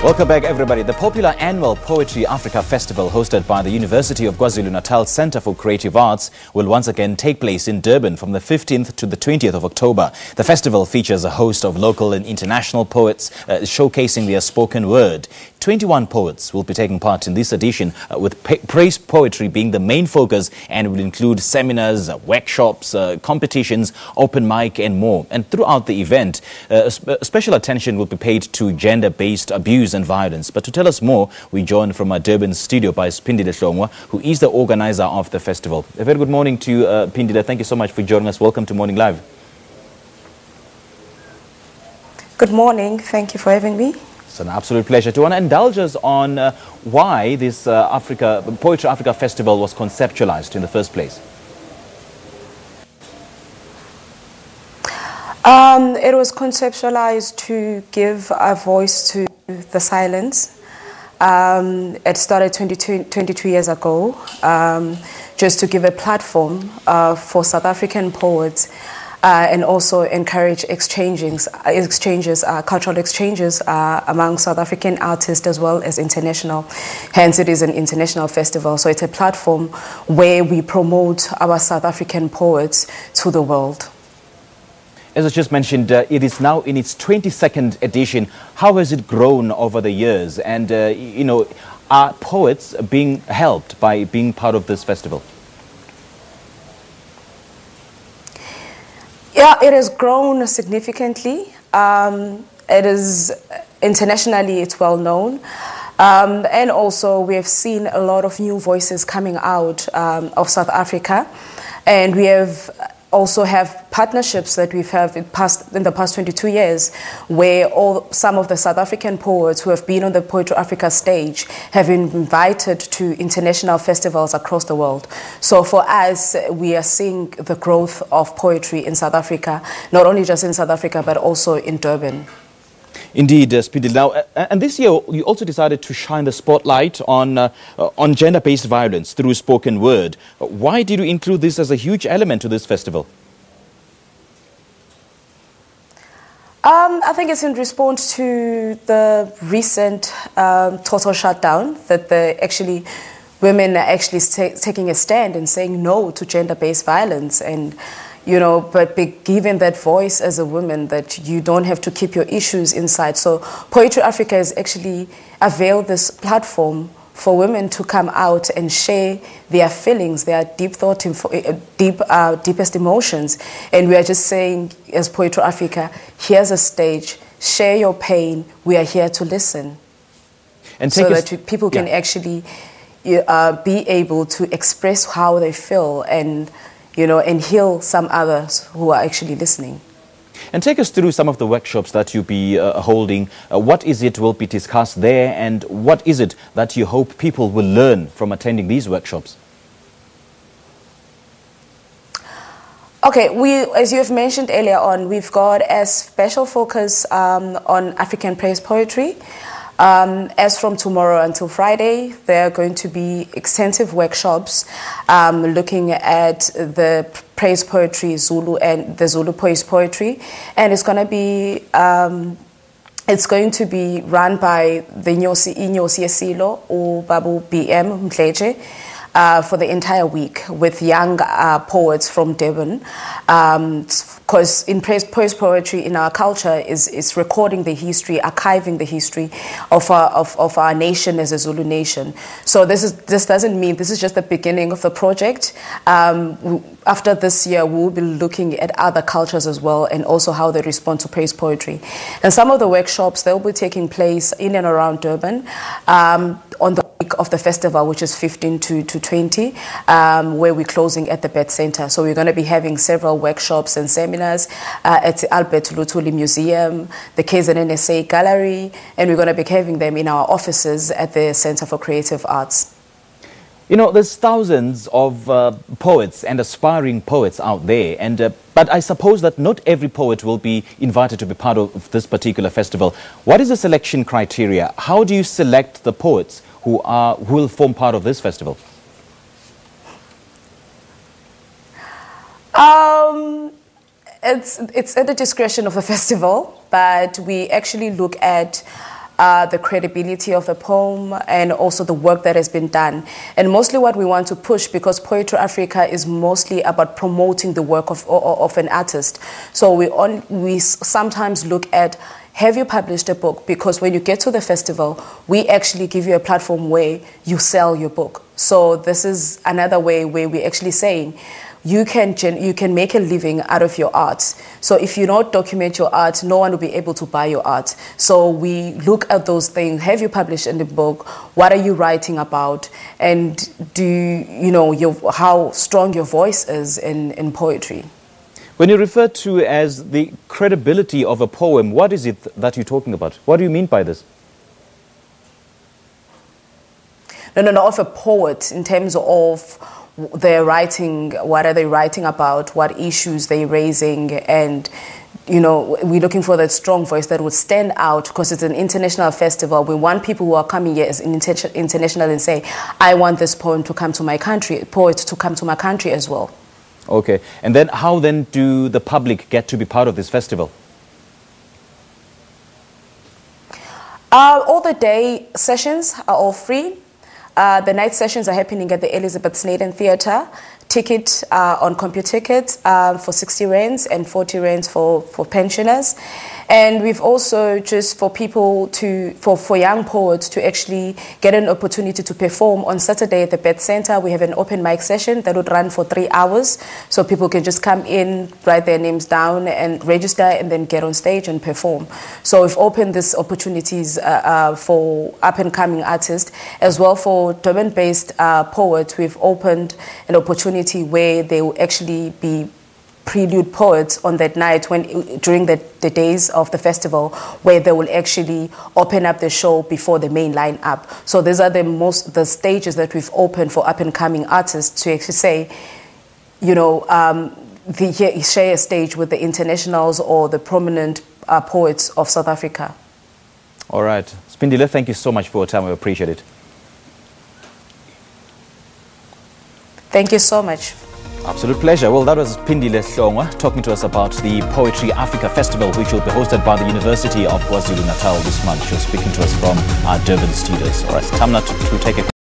Welcome back, everybody. The popular annual Poetry Africa Festival, hosted by the University of KwaZulu-Natal Centre for Creative Arts, will once again take place in Durban from the 15th to the 20th of October. The festival features a host of local and international poets showcasing their spoken word. 21 poets will be taking part in this edition, with praise poetry being the main focus, and will include seminars, workshops, competitions, open mic and more. And throughout the event, special attention will be paid to gender-based abuse and violence. But to tell us more, we joined from our Durban studio by Spindile Hlongwa, who is the organizer of the festival. A very good morning to you, Pindile. Thank you so much for joining us. Welcome to Morning Live. Good morning. Thank you for having me. It's an absolute pleasure. Do you want to indulge us on why this Poetry Africa Festival was conceptualized in the first place? It was conceptualized to give a voice to the silence. It started 22 years ago, just to give a platform for South African poets and also encourage cultural exchanges among South African artists as well as international. Hence, it is an international festival. So it's a platform where we promote our South African poets to the world. As I just mentioned, it is now in its 22nd edition. How has it grown over the years? And, are poets being helped by being part of this festival? Yeah, it has grown significantly. It is internationally, it's well known. And also we have seen a lot of new voices coming out of South Africa. And we have also have partnerships that we've had in the past 22 years, where some of the South African poets who have been on the Poetry Africa stage have been invited to international festivals across the world. So for us, we are seeing the growth of poetry in South Africa, not only just in South Africa, but also in Durban. Indeed, Spindile. Now, and this year you also decided to shine the spotlight on gender-based violence through spoken word. Why did you include this as a huge element to this festival? I think it's in response to the recent total shutdown that women are actually taking a stand and saying no to gender-based violence, and but be given that voice as a woman, that you don't have to keep your issues inside. So Poetry Africa has actually availed this platform for women to come out and share their feelings, their deepest emotions. And we are just saying, as Poetry Africa, here's a stage, share your pain, we are here to listen. And so that people can actually be able to express how they feel and heal some others who are actually listening. And take us through some of the workshops that you'll be holding. What is it will be discussed there, and what is it that you hope people will learn from attending these workshops? Okay, as you have mentioned earlier on, we've got a special focus on African praise poetry. As from tomorrow until Friday, there are going to be extensive workshops looking at the praise poetry, Zulu and the Zulu praise poetry, and it's going to be run by the Inyosi Esilo or Babu BM Mdleje for the entire week with young poets from Durban. Because in praise poetry in our culture is recording the history, archiving the history of our nation as a Zulu nation. So this doesn't mean this is just the beginning of the project. After this year, we will be looking at other cultures as well, and also how they respond to praise poetry. And some of the workshops, they'll be taking place in and around Durban on the week of the festival, which is 15 to 20, where we're closing at the Bed Center. So we're going to be having several workshops and seminars at the Albert Lutuli Museum, the KZN SA Gallery, and we're going to be having them in our offices at the Center for Creative Arts. There's thousands of poets and aspiring poets out there, and but I suppose that not every poet will be invited to be part of this particular festival. What is the selection criteria? How do you select the poets who will form part of this festival? It's at the discretion of the festival, but we actually look at the credibility of a poem, and also the work that has been done. And mostly what we want to push, because Poetry Africa is mostly about promoting the work of an artist. So we sometimes look at, have you published a book? Because when you get to the festival, we actually give you a platform where you sell your book. So this is another way where we're actually saying, you can make a living out of your art. So if you don't document your art, no one will be able to buy your art. So we look at those things. Have you published in the book? What are you writing about? And do you know how strong your voice is in poetry? When you refer to as the credibility of a poem, what is it that you're talking about? What do you mean by this? No, of a poet, in terms of their writing, what are they writing about, what issues they're raising, and we're looking for that strong voice that would stand out, because it's an international festival. We want people who are coming here as international and say, I want this poem to come to my country, poet to come to my country as well. Okay, and then how then do the public get to be part of this festival? All the day sessions are all free. The night sessions are happening at the Elizabeth Snaden Theatre. Ticket on CompuTicket for 60 rands and 40 rands for pensioners. And we've also, just for people for young poets to actually get an opportunity to perform on Saturday at the Beth Center. We have an open mic session that would run for 3 hours. So people can just come in, write their names down and register, and then get on stage and perform. So we've opened these opportunities for up-and-coming artists, as well for Durban-based poets. We've opened an opportunity where they will actually be prelude poets on that night during the days of the festival, where they will actually open up the show before the main line-up. So these are the stages that we've opened for up-and-coming artists to actually say, share a stage with the internationals or the prominent poets of South Africa. All right. Spindile, thank you so much for your time. We appreciate it. Thank you so much. Absolute pleasure. Well, that was Spindile Hlongwa talking to us about the Poetry Africa Festival, which will be hosted by the University of KwaZulu-Natal this month. She was speaking to us from our Durban studios. All right, time now to take a